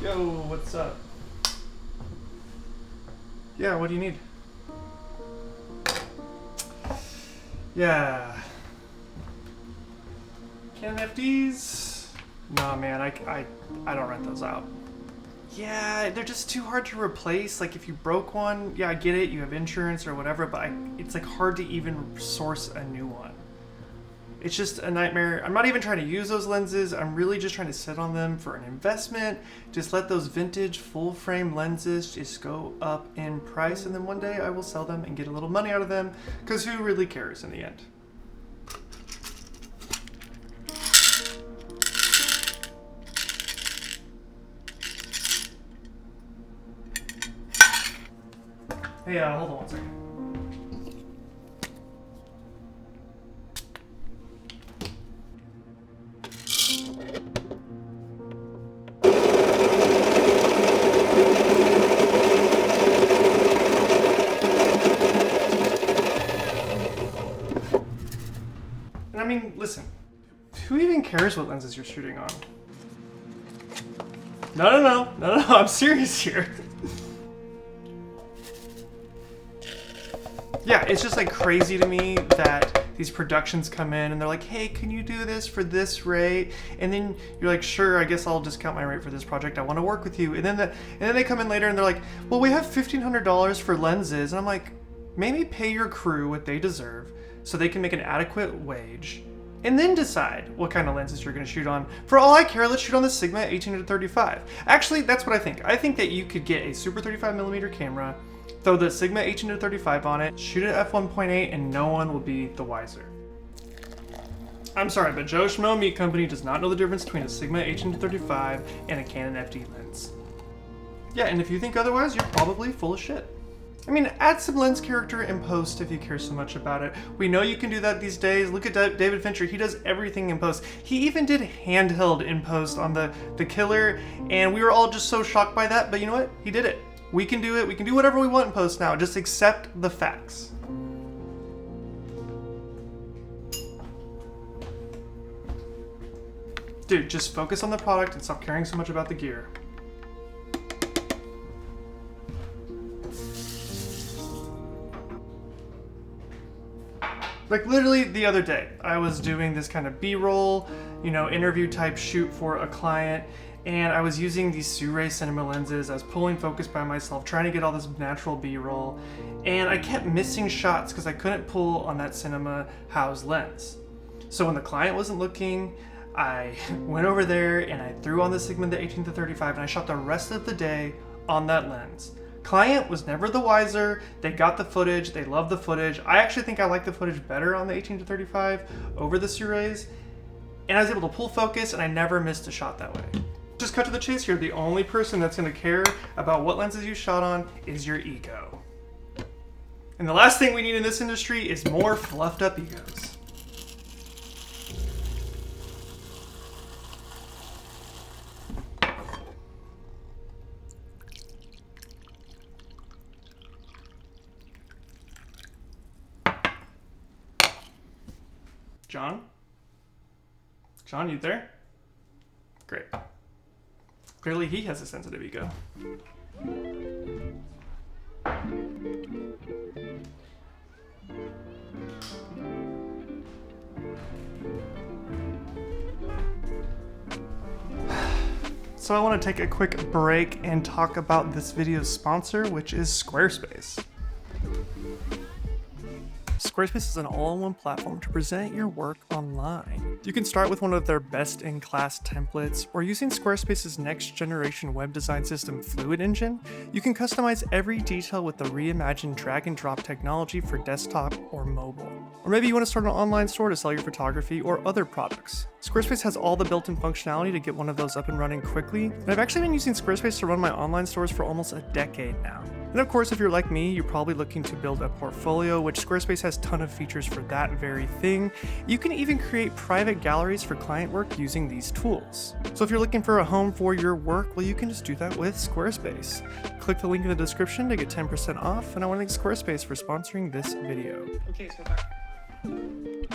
Yo, what's up? Yeah, what do you need? Yeah. Canon FDs? Nah, man, I don't rent those out. Yeah, they're just too hard to replace. Like, if you broke one, yeah, I get it, you have insurance or whatever, but it's like hard to even source a new one. It's just a nightmare. I'm not even trying to use those lenses. I'm really just trying to sit on them for an investment. Just let those vintage full frame lenses just go up in price, and then one day I will sell them and get a little money out of them, because who really cares in the end? Hey, hold on one second. And I mean, listen, who even cares what lenses you're shooting on? No, I'm serious here. Yeah, it's just like crazy to me that these productions come in and they're like, hey, can you do this for this rate? And then you're like, sure, I guess I'll discount my rate for this project. I want to work with you. And then they come in later and they're like, well, we have $1,500 for lenses. And I'm like, maybe pay your crew what they deserve so they can make an adequate wage, and then decide what kind of lenses you're going to shoot on. For all I care, let's shoot on the Sigma 18-35. Actually, that's what I think. I think that you could get a super 35mm camera, throw the Sigma 18-35 on it, shoot it at f1.8, and no one will be the wiser. I'm sorry, but Joe Schmo Meat Company does not know the difference between a Sigma 18-35 and a Canon FD lens. Yeah, and if you think otherwise, you're probably full of shit. I mean, add some lens character in post if you care so much about it. We know you can do that these days. Look at David Fincher, he does everything in post. He even did handheld in post on the Killer, and we were all just so shocked by that, but you know what? He did it. We can do it. We can do whatever we want in post now. Just accept the facts. Dude, just focus on the product and stop caring so much about the gear. Like literally the other day, I was doing this kind of B-roll, interview type shoot for a client, and I was using these Sirui cinema lenses. I was pulling focus by myself, trying to get all this natural B-roll, and I kept missing shots because I couldn't pull on that cinema house lens. So when the client wasn't looking, I went over there and I threw on the Sigma 18-35, and I shot the rest of the day on that lens. Client was never the wiser. They got the footage. They loved the footage. I actually think I like the footage better on the 18-35 over the Siruis, and I was able to pull focus, and I never missed a shot that way. Just cut to the chase here. The only person that's going to care about what lenses you shot on is your ego. And the last thing we need in this industry is more fluffed up egos. John? John, you there? Great. Clearly he has a sensitive ego. So I want to take a quick break and talk about this video's sponsor, which is Squarespace. Squarespace is an all-in-one platform to present your work online. You can start with one of their best-in-class templates, or using Squarespace's next-generation web design system, Fluid Engine, you can customize every detail with the reimagined drag-and-drop technology for desktop or mobile. Or maybe you want to start an online store to sell your photography or other products. Squarespace has all the built-in functionality to get one of those up and running quickly, and I've actually been using Squarespace to run my online stores for almost a decade now. And of course, if you're like me, you're probably looking to build a portfolio, which Squarespace has a ton of features for that very thing. You can even create private galleries for client work using these tools. So if you're looking for a home for your work, well, you can just do that with Squarespace. Click the link in the description to get 10% off, and I want to thank Squarespace for sponsoring this video. Okay, so back.